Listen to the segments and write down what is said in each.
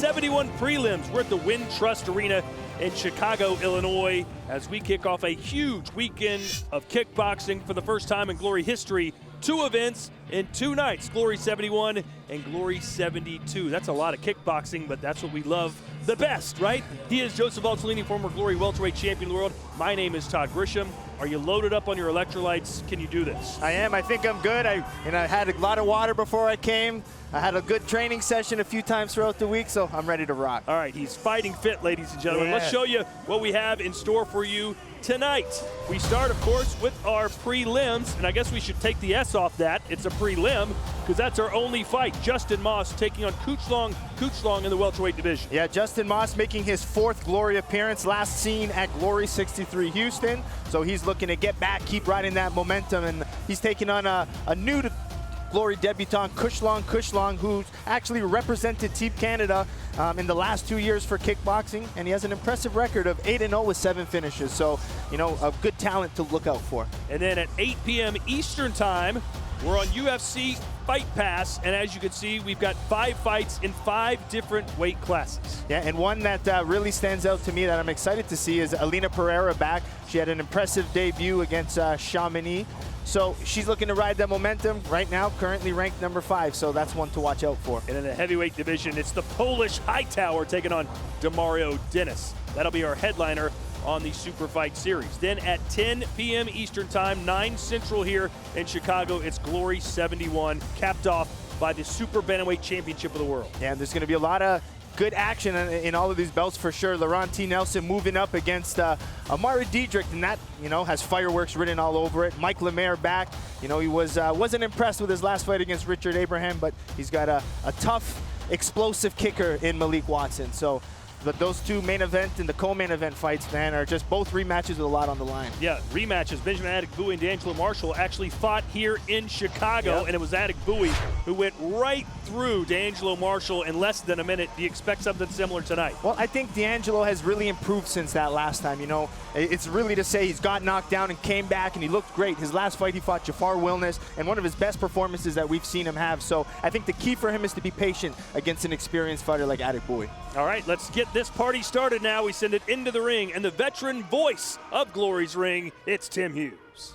71 Prelims. We're at the Wintrust Arena in Chicago, Illinois, as we kick off a huge weekend of kickboxing for the first time in Glory history. 2 events in 2 nights, Glory 71 and Glory 72. That's a lot of kickboxing, but that's what we love the best, right? He is Joseph Valtellini, former Glory welterweight champion of the world. My name is Todd Grisham. Are you loaded up on your electrolytes? Can you do this? I am. I think I'm good. I had a lot of water before I came. I had a good training session a few times throughout the week, so I'm ready to rock. All right, he's fighting fit, ladies and gentlemen. Yeah. Let's show you what we have in store for you tonight. We start, of course, with our prelims, and I guess we should take the S off that. It's a prelim, because that's our only fight. Justin Moss taking on Cooch Long in the welterweight division. Yeah, Justin Moss making his 4th Glory appearance, last seen at Glory 63 Houston. So he's looking to get back, keep riding that momentum, and he's taking on a new Glory debutant, Cooch Long, who's actually represented Team Canada in the last 2 years for kickboxing, and he has an impressive record of 8-0 with 7 finishes. So, you know, a good talent to look out for. And then at 8 p.m. Eastern time, we're on UFC Fight Pass, and as you can see, we've got 5 fights in 5 different weight classes. Yeah, and one that really stands out to me that I'm excited to see is Alina Pereira back. She had an impressive debut against Chamonix. So she's looking to ride that momentum right now, currently ranked number 5, so that's one to watch out for. And in the heavyweight division, it's the Polish Hightower taking on Demario Dennis. That'll be our headliner on the Super Fight Series. Then at 10 p.m. Eastern Time, 9 Central here in Chicago, it's Glory 71, capped off by the Super Bantamweight Championship of the World. Yeah, there's going to be a lot of good action in all of these belts for sure. Laurent T. Nelson moving up against Amara Diedrich, and that, you know, has fireworks written all over it. Mike Lemaire back. You know, he wasn't impressed with his last fight against Richard Abraham, but he's got a tough, explosive kicker in Malik Watson. So, but those 2 main event and the co-main event fights, man, are just both rematches with a lot on the line. Yeah, rematches. Benjamin Adekbuyi and D'Angelo Marshall actually fought here in Chicago, yep. And it was Adekbuyi who went right through D'Angelo Marshall in less than a minute. Do you expect something similar tonight? Well, I think D'Angelo has really improved since that last time. You know, it's really to say he's got knocked down and came back, and he looked great. His last fight, he fought Jafar Wilness, and one of his best performances that we've seen him have. So I think the key for him is to be patient against an experienced fighter like Adekbuyi. All right, let's get this party started now. We send it into the ring, and the veteran voice of Glory's ring, it's Tim Hughes.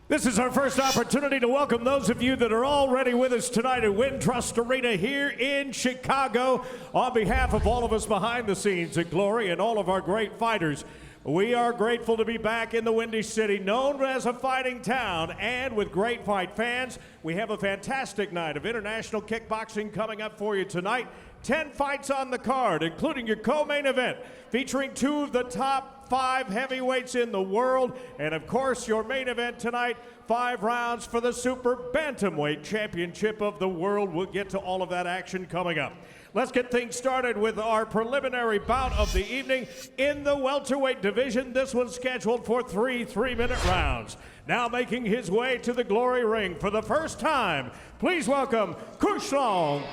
This is our first opportunity to welcome those of you that are already with us tonight at Wintrust Arena here in Chicago. On behalf of all of us behind the scenes at Glory and all of our great fighters, we are grateful to be back in the Windy City, known as a fighting town, and with great fight fans. We have a fantastic night of international kickboxing coming up for you tonight. 10 fights on the card, including your co-main event, featuring 2 of the top 5 heavyweights in the world, and of course your main event tonight, 5 rounds for the Super Bantamweight Championship of the World. We'll get to all of that action coming up. Let's get things started with our preliminary bout of the evening in the welterweight division. This one's scheduled for 3 3-minute rounds. Now making his way to the Glory ring for the first time, please welcome Cooch Long.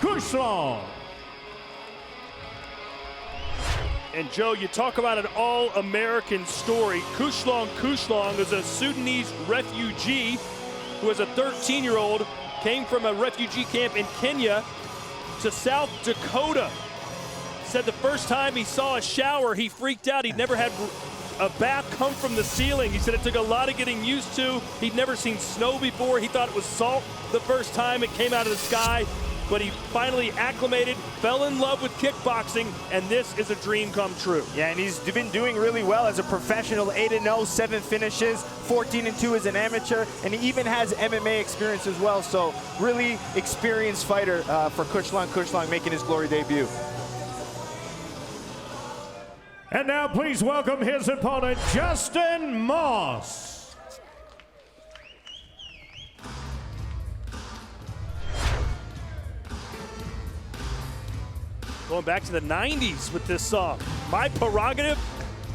And Joe, you talk about an all-American story. Cooch Long is a Sudanese refugee who is a 13-year-old, came from a refugee camp in Kenya to South Dakota. Said the first time he saw a shower, he freaked out. He'd never had a bath come from the ceiling. He said it took a lot of getting used to. He'd never seen snow before. He thought it was salt the first time it came out of the sky. But he finally acclimated, fell in love with kickboxing, and this is a dream come true. Yeah, and he's been doing really well as a professional, 8-0, 7 finishes, 14-2 as an amateur, and he even has MMA experience as well. So really experienced fighter for Cooch Long making his Glory debut. And now please welcome his opponent, Justin Moss. Going back to the 90s with this song. My Prerogative,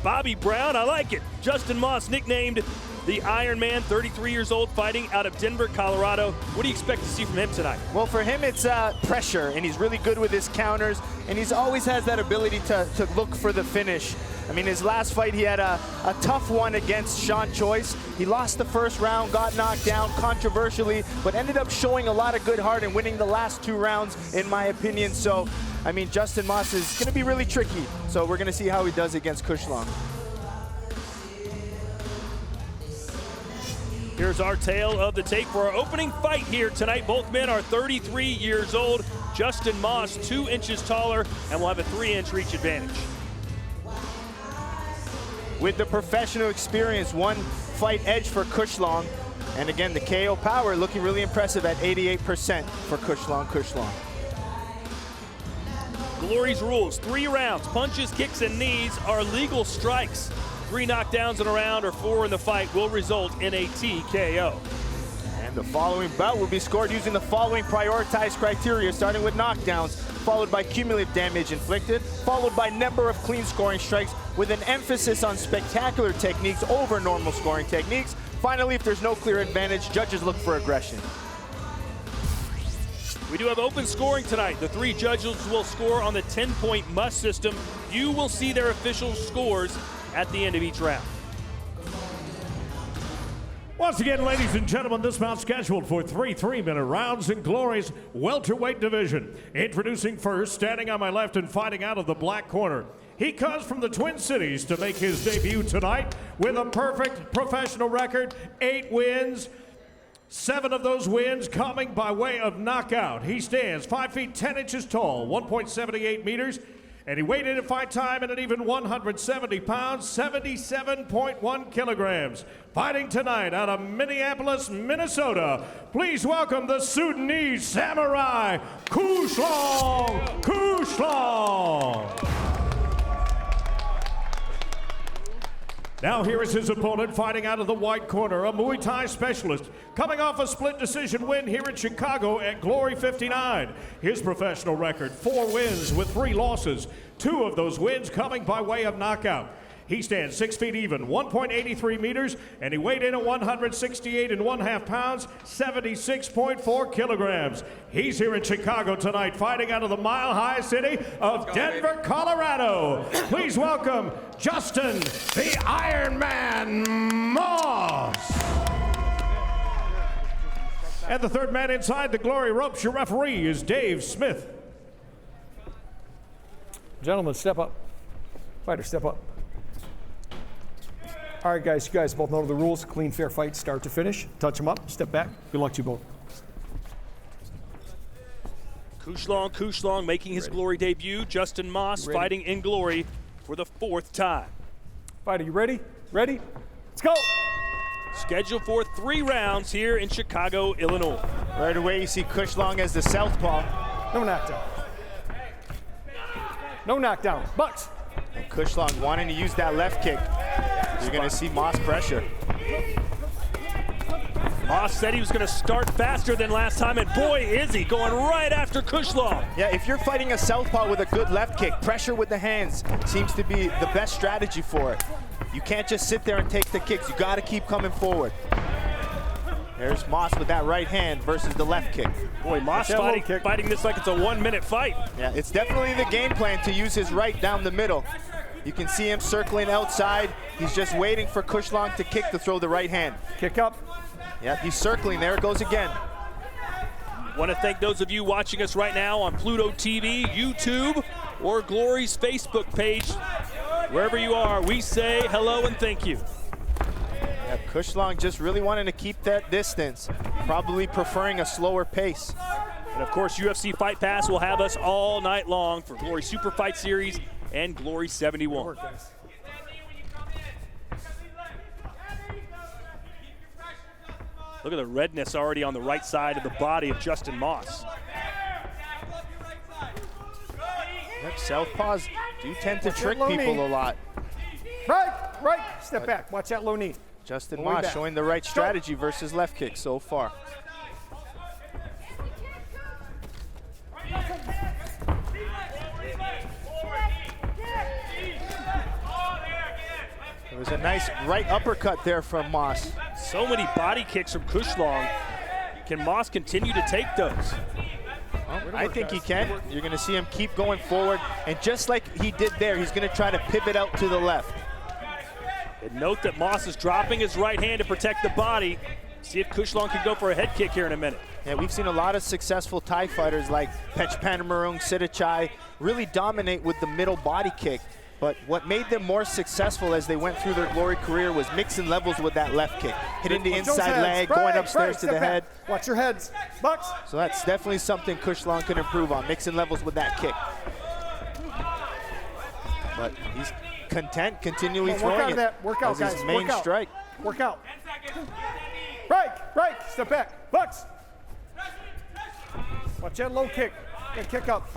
Bobby Brown, I like it. Justin Moss, nicknamed the Iron Man, 33 years old, fighting out of Denver, Colorado. What do you expect to see from him tonight? Well, for him, it's pressure, and he's really good with his counters, and he's always has that ability to look for the finish. I mean, his last fight, he had a tough one against Sean Choice. He lost the first round, got knocked down controversially, but ended up showing a lot of good heart and winning the last 2 rounds, in my opinion. So, I mean, Justin Moss is going to be really tricky. So we're going to see how he does against Kushlong. Here's our tale of the tape for our opening fight here tonight. Both men are 33 years old. Justin Moss, 2 inches taller, and will have a 3-inch reach advantage. With the professional experience, 1 fight edge for Kushlong. And again, the KO power looking really impressive at 88% for Kushlong. Glory's rules: 3 rounds. Punches, kicks, and knees are legal strikes. 3 knockdowns in a round or 4 in the fight will result in a TKO. And the following bout will be scored using the following prioritized criteria, starting with knockdowns, followed by cumulative damage inflicted, followed by number of clean scoring strikes with an emphasis on spectacular techniques over normal scoring techniques. Finally, if there's no clear advantage, judges look for aggression. We do have open scoring tonight. The 3 judges will score on the 10-point must system. You will see their official scores at the end of each round. Once again, ladies and gentlemen, this bout scheduled for 3 3-minute rounds in Glory's welterweight division. Introducing first, standing on my left and fighting out of the black corner. He comes from the Twin Cities to make his debut tonight with a perfect professional record, 8 wins. 7 of those wins coming by way of knockout. He stands 5 feet 10 inches tall, 1.78 meters, and he weighed in at fight time at an even 170 pounds, 77.1 kilograms. Fighting tonight out of Minneapolis, Minnesota, please welcome the Sudanese Samurai, Kushlong Kushlong. Now here is his opponent, fighting out of the white corner, a Muay Thai specialist, coming off a split decision win here in Chicago at Glory 59. His professional record, 4 wins with 3 losses, 2 of those wins coming by way of knockout. He stands 6 feet even, 1.83 meters, and he weighed in at 168.5 pounds, 76.4 kilograms. He's here in Chicago tonight, fighting out of the mile-high city of Denver, Colorado. Please welcome Justin, the Iron Man Moss. And the third man inside the Glory ropes, your referee, is Dave Smith. Gentlemen, step up. Fighter, step up. All right, guys, you guys both know the rules. Clean, fair fight, start to finish. Touch them up, step back. Good luck to you both. Kushlong making his Glory debut. Justin Moss fighting in Glory for the 4th time. Fighter, you ready? Ready? Let's go. Scheduled for 3 rounds here in Chicago, Illinois. Right away, you see Kushlong as the southpaw. No knockdown. No knockdown, but. And Kushlong wanting to use that left kick. You're going to see Moss pressure. Moss said he was going to start faster than last time, and boy is he, going right after Kushlong. Yeah, if you're fighting a southpaw with a good left kick, pressure with the hands seems to be the best strategy for it. You can't just sit there and take the kicks. You got to keep coming forward. There's Moss with that right hand versus the left kick. Boy, Moss fighting this like it's a 1-minute fight. Yeah, it's definitely the game plan to use his right down the middle. You can see him circling outside. He's just waiting for Kushlong to kick to throw the right hand. Kick up. Yeah, he's circling. There it goes again. Want to thank those of you watching us right now on Pluto TV, YouTube, or Glory's Facebook page. Wherever you are, we say hello and thank you. Yeah, Kushlong just really wanting to keep that distance, probably preferring a slower pace. And of course, UFC Fight Pass will have us all night long for Glory Super Fight Series and Glory 71. Look at the redness already on the right side of the body of Justin Moss. Yep, southpaws do tend to trick people a lot. Right, step back. Watch that low knee. Justin Moss showing the right strategy versus left kick so far. It was a nice right uppercut there from Moss. So many body kicks from Kushlong. Can Moss continue to take those? I think he can. You're going to see him keep going forward, and just like he did there, he's going to try to pivot out to the left. And note that Moss is dropping his right hand to protect the body. See if Kushlong can go for a head kick here in a minute. Yeah, we've seen a lot of successful Thai fighters like Pechpanamarung, Sitthichai really dominate with the middle body kick. But what made them more successful as they went through their glory career was mixing levels with that left kick. Hitting the inside leg, going upstairs to the head. Watch your heads. Bucks. So that's definitely something Kushlong can improve on, mixing levels with that kick. But he's content continually throwing it. Work out, as guys. his main strike. Work out. Break, step back. Bucks. Watch that low kick. That kick up.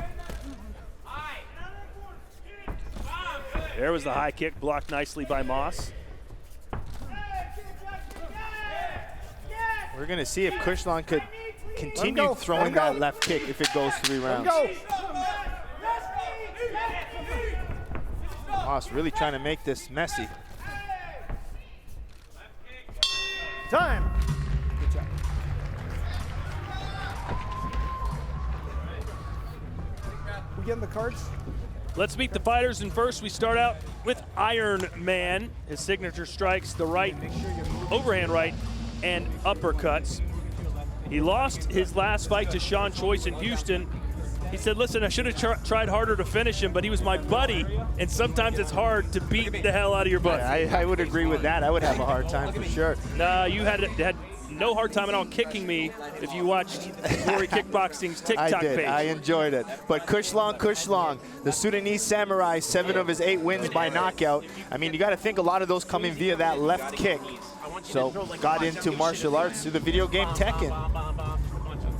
There was the high kick, blocked nicely by Moss. We're going to see if Kushlong could continue throwing that left kick if it goes 3 rounds. Moss really trying to make this messy. Time. Good job. We getting the cards? Let's meet the fighters, and first we start out with Iron Man. His signature strikes, the right, overhand right, and uppercuts. He lost his last fight to Sean Choice in Houston. He said, listen, I should have tried harder to finish him, but he was my buddy, and sometimes it's hard to beat the hell out of your buddy. Yeah, I would agree with that. I would have a hard time for sure. Nah, you had no hard time at all kicking me if you watched Glory Kickboxing's TikTok page. I enjoyed it. But Kushlong, the Sudanese samurai, 7 of his 8 wins by knockout. I mean, you got to think a lot of those coming via that left kick. So got into martial arts through the video game Tekken.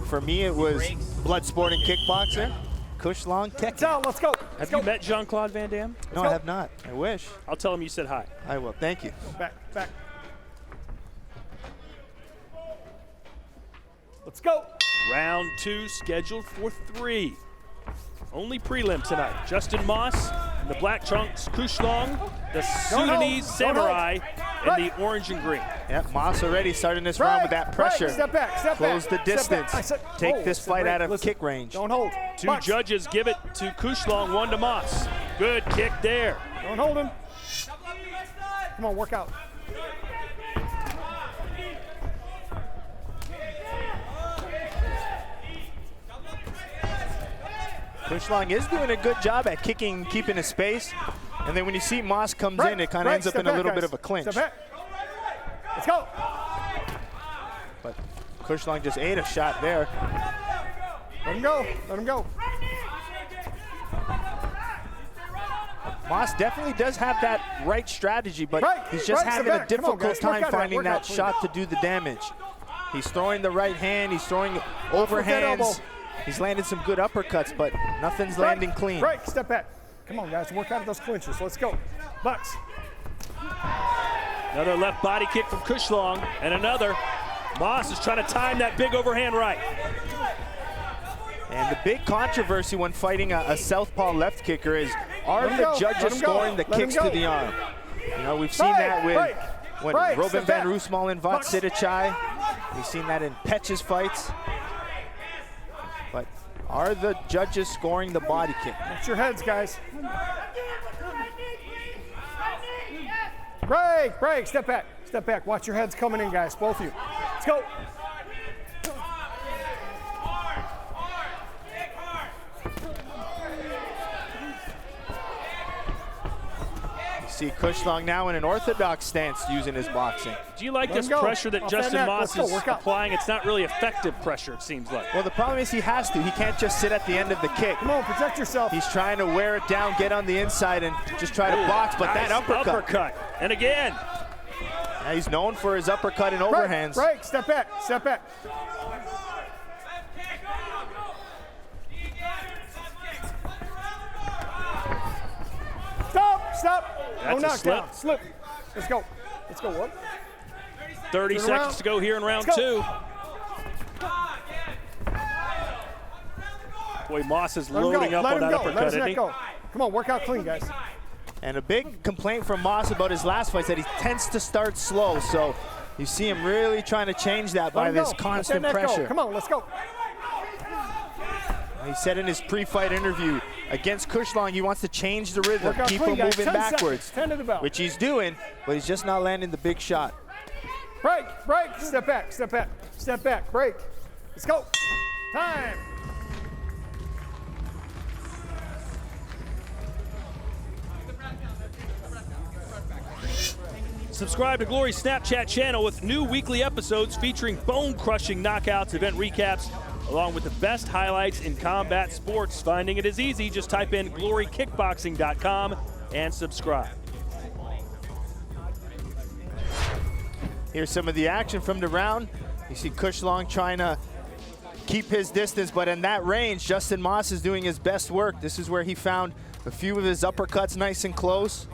For me, it was Bloodsport and Kickboxer. Kushlong, Tekken. Let's go. Have you met Jean-Claude Van Damme? No, I have not. I wish. I'll tell him you said hi. I will. Thank you. Back. Let's go. Round 2 scheduled for 3. Only prelim tonight. Justin Moss in the black trunks, Kushlong, the Sudanese samurai, in the orange and green. Yep, Moss already starting this round with that pressure. Step back. Close the distance. Take this fight out of kick range. Don't hold. 2 judges give it to Kushlong, 1 to Moss. Good kick there. Don't hold him. Come on, work out. Kushlong is doing a good job at kicking, keeping his space. And then when you see Moss comes in, it kind of ends up in a little bit of a clinch. Step back. Let's go. But Kushlong just ate a shot there. Let him go. Moss definitely does have that right strategy, but he's just having a difficult time finding that shot to do the damage. He's throwing the right hand, he's throwing overhands. He's landed some good uppercuts, but nothing's landing clean. Step back. Come on, guys, work out of those clinches. Let's go. Bucks. Another left body kick from Kushlong, and another. Moss is trying to time that big overhand right. And the big controversy when fighting a southpaw left kicker is, are the judges scoring the kicks to the arm? You know, we've seen that with when Robin van Roosmalen fought Sitthichai. We've seen that in Petch's fights. But are the judges scoring the body kick? Watch your heads, guys. Break, step back. Watch your heads coming in, guys, both of you. Let's go. See Kushlong now in an orthodox stance using his boxing. Do you like this pressure that Justin Moss is applying? It's not really effective pressure, it seems like. Well, the problem is he has to. He can't just sit at the end of the kick. Come on, protect yourself. He's trying to wear it down, get on the inside, and just try to box, but nice that uppercut. And again. Now he's known for his uppercut and overhands. Break, step back. Stop. That's no knockdown. slip. Let's go. What? 30 seconds to go here in round 2. Boy, Moss is loading up on that uppercut, isn't he? Come on, work out clean, guys. And a big complaint from Moss about his last fight is that he tends to start slow. So you see him really trying to change that by this constant pressure. Come on, let's go. He said in his pre-fight interview, against Kushlong, he wants to change the rhythm, Work out keep clean, him guys. moving 10 backwards, seconds, 10 to the bell. which he's doing, but he's just not landing the big shot. Break, break, step back, step back, step back, break. Let's go. Time. Subscribe to Glory's Snapchat channel with new weekly episodes featuring bone-crushing knockouts, event recaps, along with the best highlights in combat sports. Finding it is easy. Just type in glorykickboxing.com and subscribe. Here's some of the action from the round. You see Kushlong trying to keep his distance, but in that range, Justin Moss is doing his best work. This is where he found a few of his uppercuts nice and close.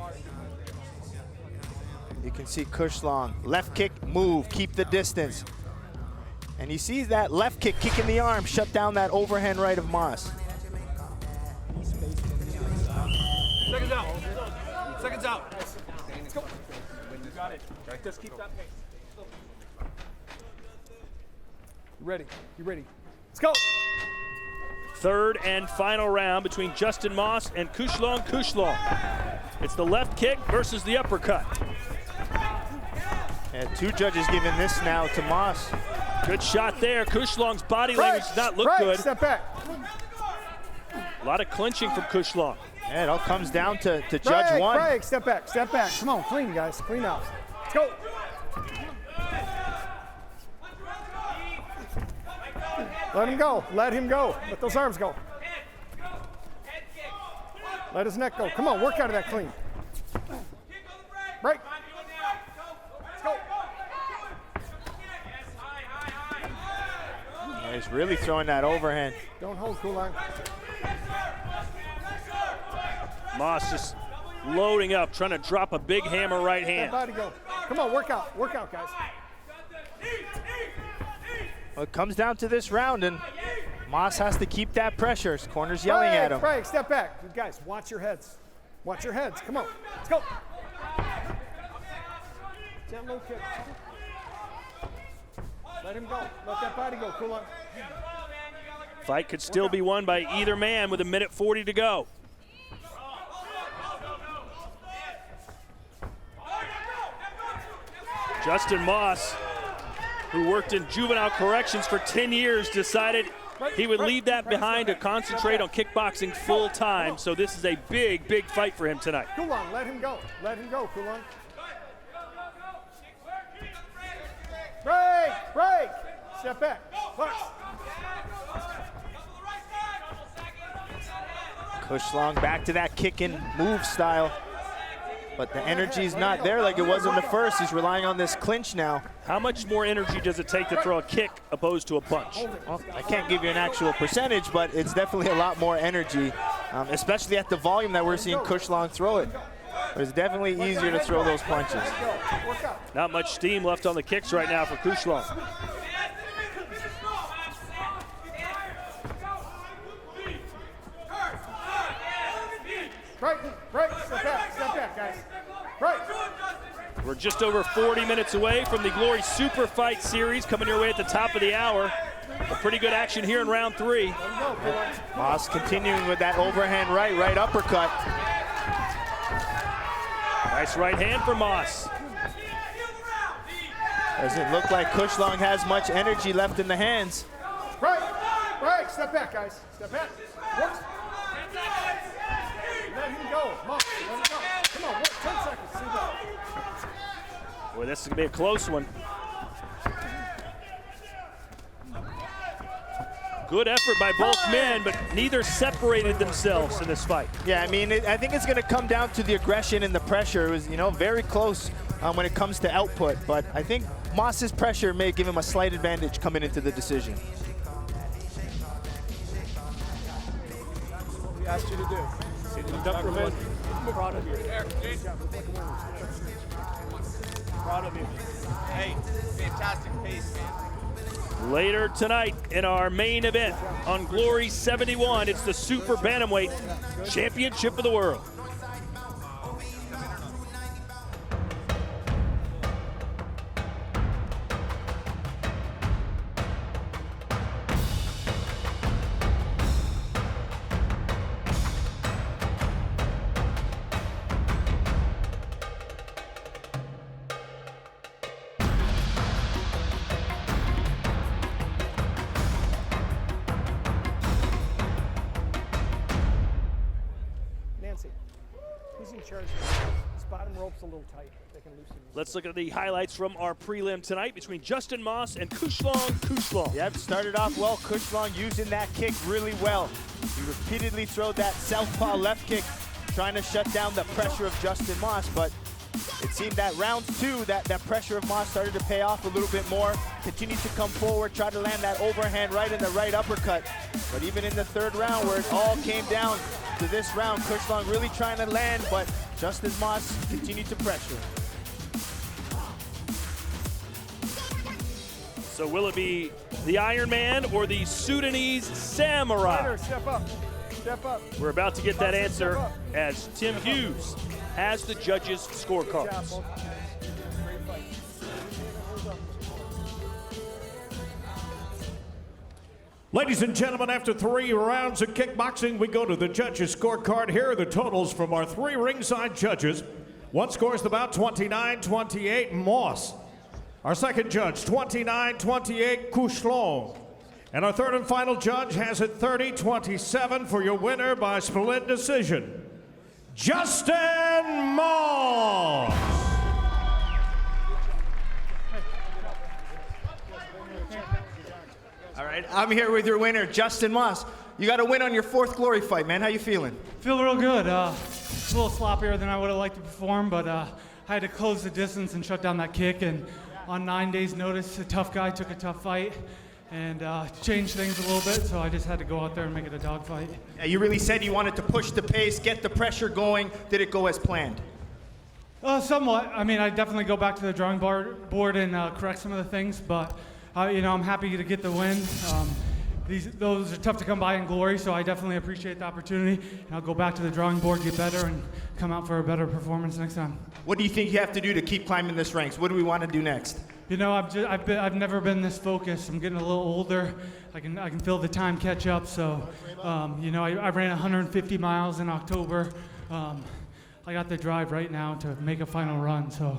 You can see Kushlong, left kick, move, keep the distance. And he sees that left kick, kicking the arm, shut down that overhand right of Moss. Seconds out. Seconds out. Let's go. You got it. Just keep that pace. You ready? You ready? Let's go. Third and final round between Justin Moss and Kushlong Kushlong. It's the left kick versus the uppercut. And two judges giving this now to Moss. Good shot there. Kushlong's body Break, language does not look break, good. Step back. A lot of clinching from Kushlong. Yeah, it all comes down to Break, judge one. break, step back, step back. Come on, clean, guys, clean out. Let's go. Let him go, let him go. Let those arms go. Let his neck go. Come on, work out of that clean. Break. Let's go. Yeah, he's really throwing that overhand. Don't hold, Kulong. Moss just loading up, trying to drop a big hammer right Let hand. body go. Come on, work out, guys. Well, it comes down to this round, and Moss has to keep that pressure. His corner's yelling break, at him. Break, step back. You guys, watch your heads. Watch your heads. Come on, let's go. Jump low kick. Let him go. Let that body go, Kulong. Fight could still be won by either man with 1:40 to go. Justin Moss, who worked in juvenile corrections for 10 years, decided he would leave that behind to concentrate on kickboxing full time. So this is a big, big fight for him tonight. Kulong, let him go. Let him go, Kulong. Break, break. Step back. Push. Kushlong back to that kick and move style. But the energy's not there like it was in the first. He's relying on this clinch now. How much more energy does it take to throw a kick opposed to a punch? Well, I can't give you an actual percentage, but it's definitely a lot more energy, especially at the volume that we're seeing Kushlong throw it. But it's definitely easier to throw those punches. Work out. Not much steam left on the kicks right now for Kushlong. Break, break. Step back, guys. Break. We're just over 40 minutes away from the Glory Super Fight Series coming your way at the top of the hour. A pretty good action here in round 3. Moss continuing with that overhand right uppercut. Nice right hand for Moss. Doesn't look like Kushlong has much energy left in the hands. Break, break. Step back, guys. Step back. Work. Let him go. Moss, let him go. Come on, work. 10 seconds. See that. Boy, this is going to be a close one. Good effort by both men, but neither separated themselves in this fight. Yeah, I mean, I think it's going to come down to the aggression and the pressure. It was, very close when it comes to output, but I think Moss's pressure may give him a slight advantage coming into the decision. What we asked you to do. Proud of you. Proud of you. Hey, fantastic pace, man. Later tonight in our main event on Glory 71, it's the Super Bantamweight Championship of the World. He's in charge. His bottom rope's a little tight. They can loosen it. Let's look at the highlights from our prelim tonight between Justin Moss and Kushlong. Yep, started off well. Kushlong using that kick really well. He repeatedly threw that southpaw left kick, trying to shut down the pressure of Justin Moss, but it seemed that round 2, that pressure of Moss started to pay off a little bit more. Continued to come forward, tried to land that overhand right in the right uppercut. But even in the 3rd round, where it all came down to this round, Kushlong really trying to land, but Justin Moss continued to pressure. So will it be the Iron Man or the Sudanese Samurai? Fighter, step up. Step up. We're about to get that answer as Tim Hughes has the judges' Good scorecards. job, both. Great fight. Ladies and gentlemen, after 3 rounds of kickboxing, we go to the judges' scorecard. Here are the totals from our 3 ringside judges. One scores the bout 29-28, Moss. Our second judge, 29-28, Kushlong. And our third and final judge has it 30-27 for your winner by split decision, Justin Moss. All right, I'm here with your winner, Justin Moss. You got a win on your 4th Glory fight, man. How you feeling? Feel real good. It's a little sloppier than I would have liked to perform, but I had to close the distance and shut down that kick. And on 9 days' notice, a tough guy took a tough fight and changed things a little bit. So I just had to go out there and make it a dogfight. Yeah, you really said you wanted to push the pace, get the pressure going. Did it go as planned? Somewhat. I mean, I definitely go back to the drawing board and correct some of the things, but I'm happy to get the win. Those are tough to come by in Glory, so I definitely appreciate the opportunity. And I'll go back to the drawing board, get better, and come out for a better performance next time. What do you think you have to do to keep climbing this ranks? What do we want to do next? I've never been this focused. I'm getting a little older. I can feel the time catch up. So, I ran 150 miles in October. I got the drive right now to make a final run. So.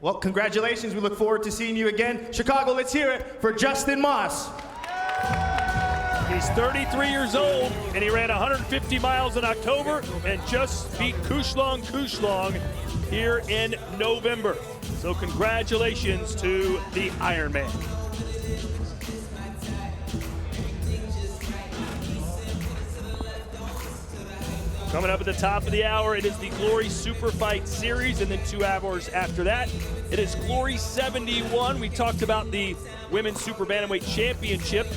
Well, congratulations. We look forward to seeing you again. Chicago, let's hear it for Justin Moss. He's 33 years old, and he ran 150 miles in October and just beat Kushlong here in November. So congratulations to the Iron Man. Coming up at the top of the hour, it is the Glory Super Fight Series, and then 2 hours after that, it is Glory 71. We talked about the Women's Super Bantamweight Championship,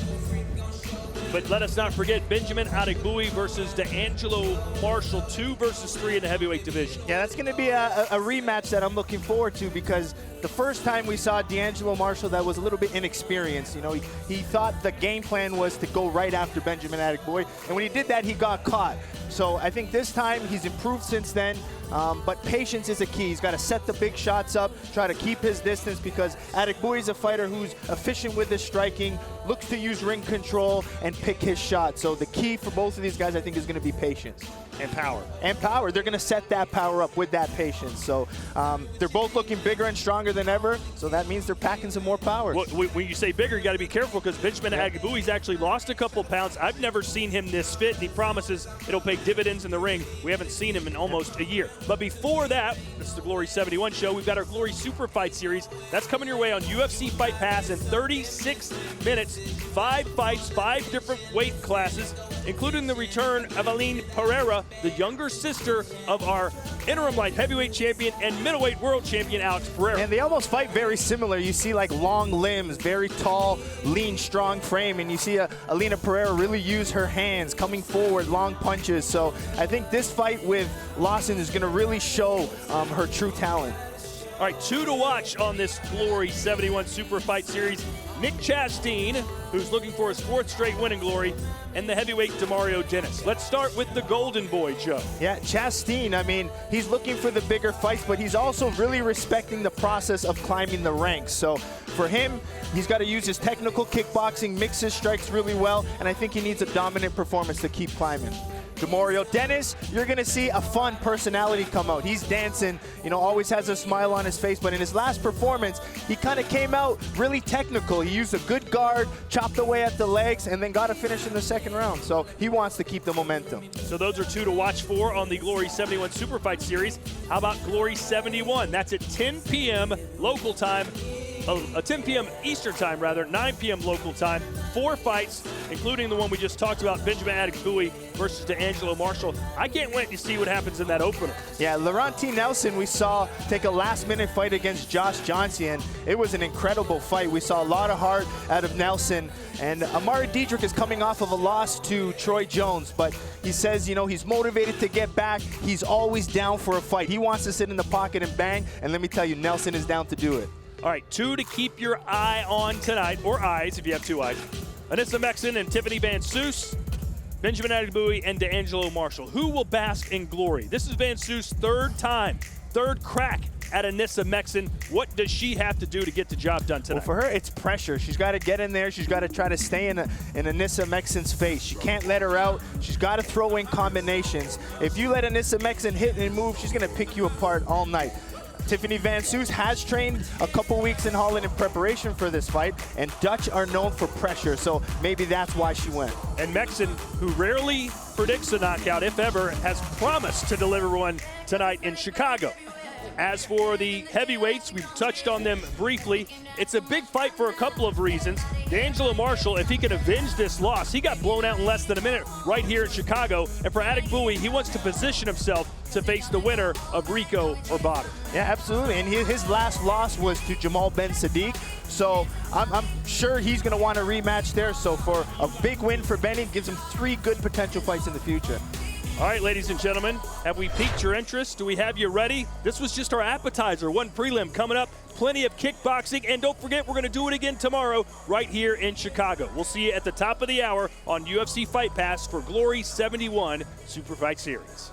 but let us not forget Benjamin Adegbuyi versus D'Angelo Marshall, 2 versus 3 in the heavyweight division. Yeah, that's going to be a rematch that I'm looking forward to, because the first time we saw D'Angelo Marshall, that was a little bit inexperienced. He thought the game plan was to go right after Benjamin Adegbuyi, and when he did that, he got caught. So I think this time he's improved since then, but patience is a key. He's got to set the big shots up, try to keep his distance, because Adegbuyi is a fighter who's efficient with his striking, looks to use ring control and pick his shots. So the key for both of these guys, I think, is going to be patience. And power. And power. They're going to set that power up with that patience. So they're both looking bigger and stronger than ever, so that means they're packing some more power. Well, when you say bigger, you got to be careful, because Benjamin Adegbuyi's actually lost a couple pounds. I've never seen him this fit, and he promises it'll pay dividends in the ring. We haven't seen him in almost a year. But before that, this is the Glory 71 show. We've got our Glory Super Fight Series. That's coming your way on UFC Fight Pass in 36 minutes. 5 fights, 5 different weight classes, including the return of Aline Pereira, the younger sister of our interim light heavyweight champion and middleweight world champion Alex Pereira. And they almost fight very similar. You see like long limbs, very tall, lean, strong frame, and you see Alina Pereira really use her hands, coming forward, long punches. So I think this fight with Lawson is going to really show her true talent. All right, 2 to watch on this Glory 71 Super Fight Series. Nick Chastain, who's looking for his 4th straight win in Glory, and the heavyweight Demario Dennis. Let's start with the Golden Boy, Joe. Yeah, Chastain, I mean, he's looking for the bigger fights, but he's also really respecting the process of climbing the ranks. So for him, he's got to use his technical kickboxing, mix his strikes really well, and I think he needs a dominant performance to keep climbing. Demario Dennis, you're going to see a fun personality come out. He's dancing, always has a smile on his face, but in his last performance, he kind of came out really technical. He used a good guard, chopped chopped away at the legs and then got a finish in the second round. So he wants to keep the momentum. So those are two to watch for on the Glory 71 Super Fight Series. How about Glory 71? That's at 10 p.m. local time. 10 p.m. Eastern time, 9 p.m. local time. 4 fights, including the one we just talked about, Benjamin Adegbuyi versus D'Angelo Marshall. I can't wait to see what happens in that opener. Yeah, Laurent T. Nelson we saw take a last-minute fight against Josh Johnson, and it was an incredible fight. We saw a lot of heart out of Nelson, and Amari Diedrich is coming off of a loss to Troy Jones, but he says, he's motivated to get back. He's always down for a fight. He wants to sit in the pocket and bang, and let me tell you, Nelson is down to do it. All right, 2 to keep your eye on tonight, or eyes if you have 2 eyes. Anissa Mexen and Tiffany Van Soos, Benjamin Adegbuyi and D'Angelo Marshall. Who will bask in glory? This is Van Soos' third crack at Anissa Mexen. What does she have to do to get the job done tonight? Well, for her, it's pressure. She's got to get in there. She's got to try to stay in Anissa Mexen's face. She can't let her out. She's got to throw in combinations. If you let Anissa Mexen hit and move, she's going to pick you apart all night. Tiffany Van Soos has trained a couple weeks in Holland in preparation for this fight, and Dutch are known for pressure, so maybe that's why she went. And Mexen, who rarely predicts a knockout, if ever, has promised to deliver one tonight in Chicago. As for the heavyweights, we've touched on them briefly. It's a big fight for a couple of reasons. D'Angelo Marshall, if he can avenge this loss, he got blown out in less than a minute right here in Chicago. And for Adegbuyi, he wants to position himself to face the winner of Rico or Bader. Yeah, absolutely. And his last loss was to Jamal Ben Sadiq. So I'm sure he's going to want a rematch there. So for a big win for Benny, gives him 3 good potential fights in the future. All right, ladies and gentlemen, have we piqued your interest? Do we have you ready? This was just our appetizer, one prelim coming up. Plenty of kickboxing, and don't forget, we're going to do it again tomorrow right here in Chicago. We'll see you at the top of the hour on UFC Fight Pass for Glory 71 Super Fight Series.